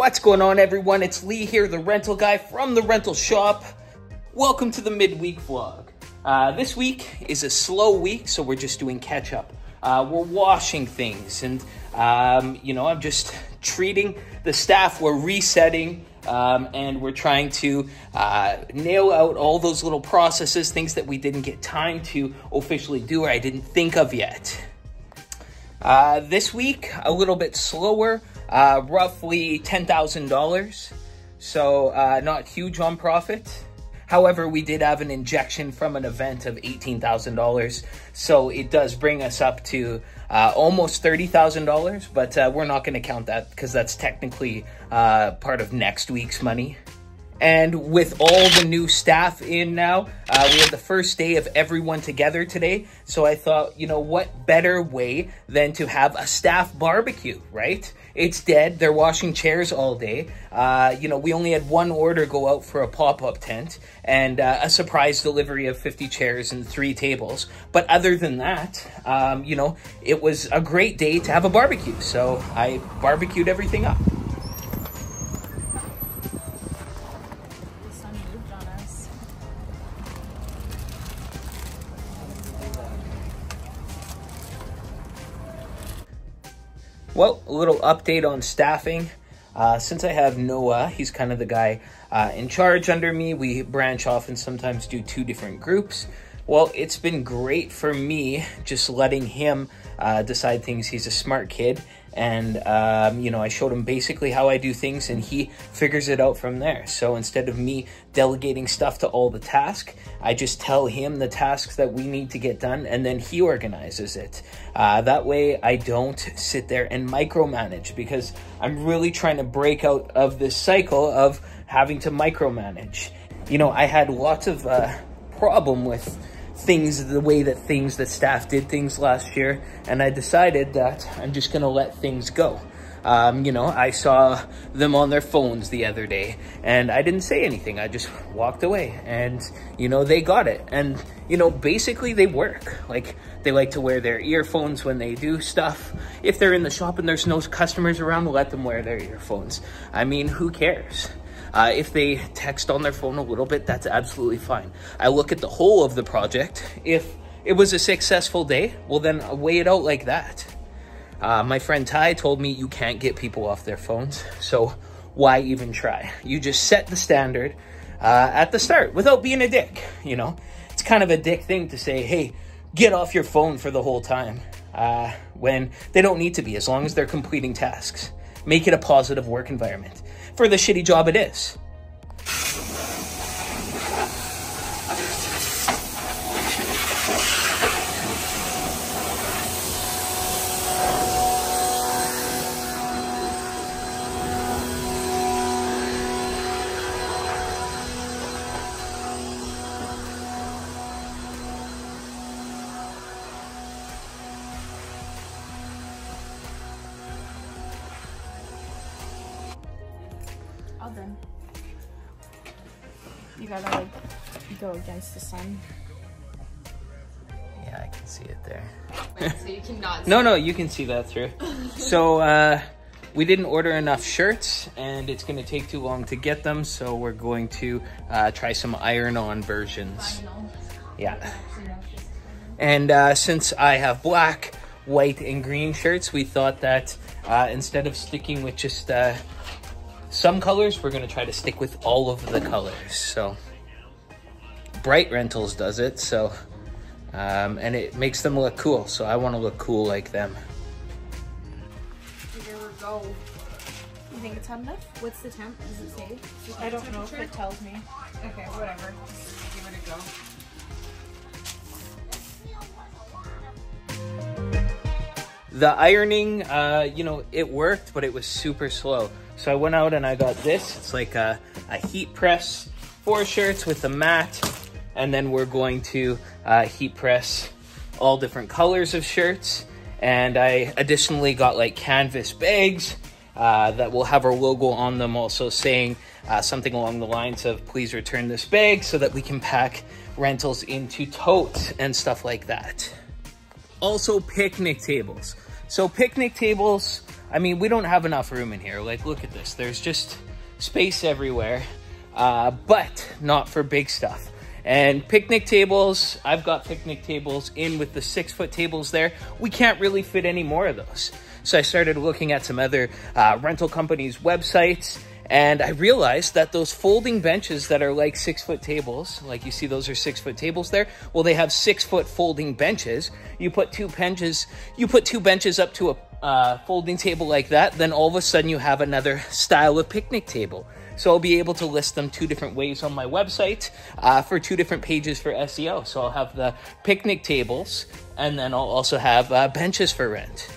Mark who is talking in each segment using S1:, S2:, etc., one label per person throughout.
S1: What's going on, everyone? It's Lee here, the rental guy from the rental shop. Welcome to the midweek vlog. This week is a slow week, so we're just doing catch up. We're washing things and, I'm just treating the staff. We're resetting and we're trying to nail out all those little processes, things that we didn't get time to officially do or I didn't think of yet. This week, a little bit slower, roughly $10,000, so not huge on profit. However, we did have an injection from an event of $18,000, so it does bring us up to almost $30,000, but we're not going to count that because that's technically part of next week's money. And with all the new staff in now, we have the first day of everyone together today. So I thought, what better way than to have a staff barbecue, right? It's dead. They're washing chairs all day. We only had one order go out for a pop-up tent and a surprise delivery of 50 chairs and 3 tables. But other than that, it was a great day to have a barbecue. So I barbecued everything up. Well, a little update on staffing. Since I have Noah, he's kind of the guy in charge under me. We branch off and sometimes do 2 different groups. Well, it's been great for me just letting him decide things. He's a smart kid. And, I showed him basically how I do things and he figures it out from there. So instead of me delegating stuff to all the tasks, I just tell him the tasks that we need to get done and then he organizes it. That way I don't sit there and micromanage because I'm really trying to break out of this cycle of having to micromanage. I had lots of problem with the way that staff did things last year, and I decided that I'm just gonna let things go. I saw them on their phones the other day and I didn't say anything. I just walked away and, they got it. And, basically they work. Like, they like to wear their earphones when they do stuff. If they're in the shop and there's no customers around, let them wear their earphones. I mean, who cares? If they text on their phone a little bit, that's absolutely fine. I look at the whole of the project. If it was a successful day, well then weigh it out like that. My friend Ty told me you can't get people off their phones, so why even try? You just set the standard at the start without being a dick, It's kind of a dick thing to say, hey, get off your phone for the whole time, when they don't need to be, as long as they're completing tasks. Make it a positive work environment for the shitty job it is.
S2: Then you gotta go against the sun.
S1: Yeah, I can see it there.
S2: Wait, so you cannot see
S1: No, you can see that through. So we didn't order enough shirts and it's going to take too long to get them, so we're going to try some iron-on versions. Yeah. And since I have black, white, and green shirts, we thought that instead of sticking with just some colors, we're going to try to stick with all of the colors. So Bright Rentals does it, so and it makes them look cool, so I want to look cool like them.
S2: Here we go. You think it's hot enough? What's the temp? Does it say? I don't know if it tells me. Okay, whatever. Just give it a go.
S1: The ironing, it worked, but it was super slow. So I went out and I got this. It's like a heat press 4 shirts with a mat. And then we're going to heat press all different colors of shirts. And I additionally got like canvas bags that will have our logo on them, also saying something along the lines of please return this bag, so that we can pack rentals into totes and stuff like that. Also picnic tables. So picnic tables, I mean, we don't have enough room in here. Like, look at this. There's just space everywhere, but not for big stuff. And picnic tables, I've got picnic tables in with the 6-foot tables there. We can't really fit any more of those. So I started looking at some other rental companies' websites, and I realized that those folding benches that are like 6-foot tables, like you see those are 6-foot tables there, well, they have 6-foot folding benches. You put two benches up to a folding table like that, then all of a sudden you have another style of picnic table. So I'll be able to list them 2 different ways on my website for 2 different pages for SEO. So I'll have the picnic tables, and then I'll also have benches for rent.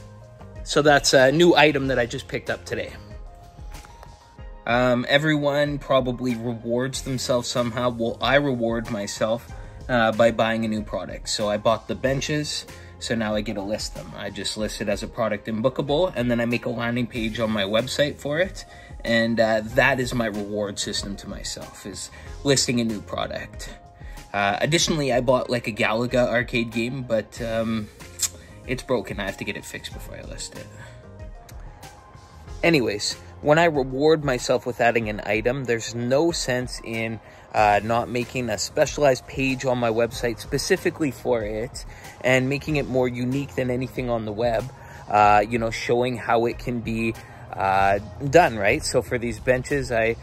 S1: So that's a new item that I just picked up today. Everyone probably rewards themselves somehow. Well, I reward myself by buying a new product. So I bought the benches, so now I get to list them. I just list it as a product in Bookable, and then I make a landing page on my website for it. And that is my reward system to myself, is listing a new product. Additionally, I bought like a Galaga arcade game, but it's broken. I have to get it fixed before I list it. Anyways, when I reward myself with adding an item, there's no sense in not making a specialized page on my website specifically for it and making it more unique than anything on the web, you know, showing how it can be done, right? So for these benches, I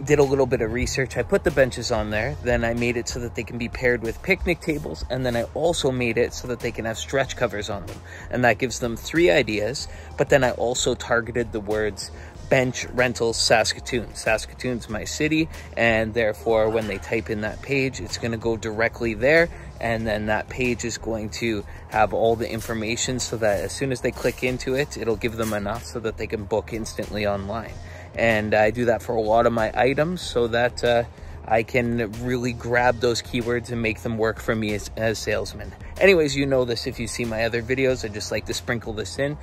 S1: did a little bit of research. I put the benches on there, then I made it so that they can be paired with picnic tables, and then I also made it so that they can have stretch covers on them, and that gives them 3 ideas. But then I also targeted the words bench rentals Saskatoon. Saskatoon's my city, and therefore when they type in that page, it's going to go directly there, and then that page is going to have all the information so that as soon as they click into it, it'll give them enough so that they can book instantly online. And I do that for a lot of my items so that I can really grab those keywords and make them work for me as salesman. Anyways, you know this if you see my other videos. I just like to sprinkle this in,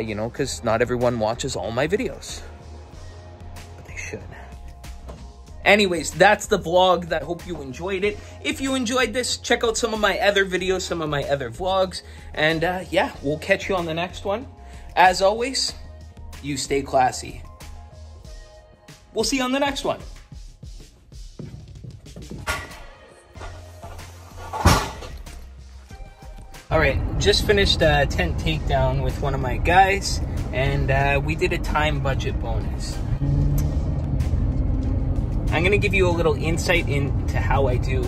S1: you know, because not everyone watches all my videos, but they should. Anyways, that's the vlog. I hope you enjoyed it. If you enjoyed this, check out some of my other videos, some of my other vlogs, and yeah, we'll catch you on the next one. As always, you stay classy. We'll see you on the next one. All right, just finished a tent takedown with one of my guys, and we did a time budget bonus. I'm gonna give you a little insight into how I do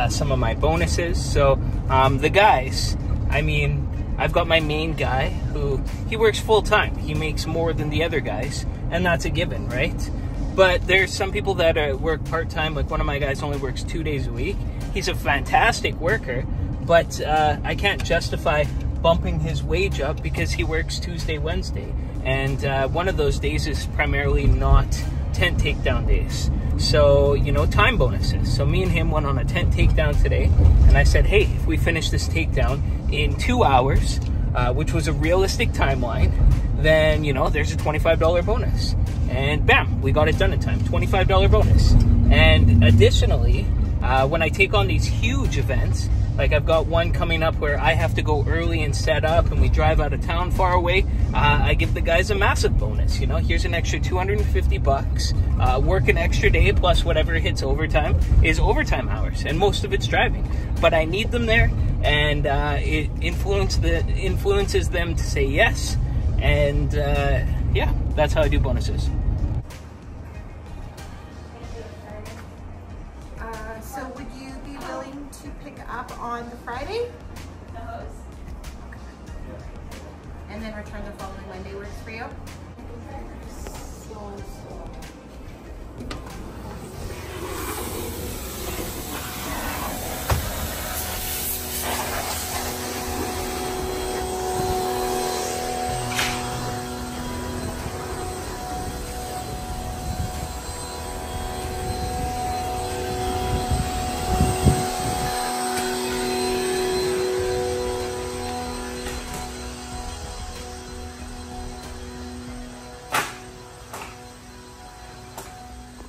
S1: some of my bonuses. So the guys, I mean, I've got my main guy who, he works full time. He makes more than the other guys, and that's a given, right? But there's some people that work part-time. Like one of my guys only works 2 days a week. He's a fantastic worker, but I can't justify bumping his wage up because he works Tuesday, Wednesday. And one of those days is primarily not tent takedown days. So, you know, time bonuses. So me and him went on a tent takedown today, and I said, hey, if we finish this takedown in 2 hours, which was a realistic timeline, then, you know, there's a $25 bonus. And bam, we got it done in time, $25 bonus. And additionally, when I take on these huge events, like I've got one coming up where I have to go early and set up and we drive out of town far away, I give the guys a massive bonus. You know, here's an extra $250, work an extra day plus whatever hits overtime is overtime hours, and most of it's driving. But I need them there, and it influences them to say yes. And yeah, that's how I do bonuses.
S2: So would you be willing to pick up on the Friday? And then return the following Monday works for you? So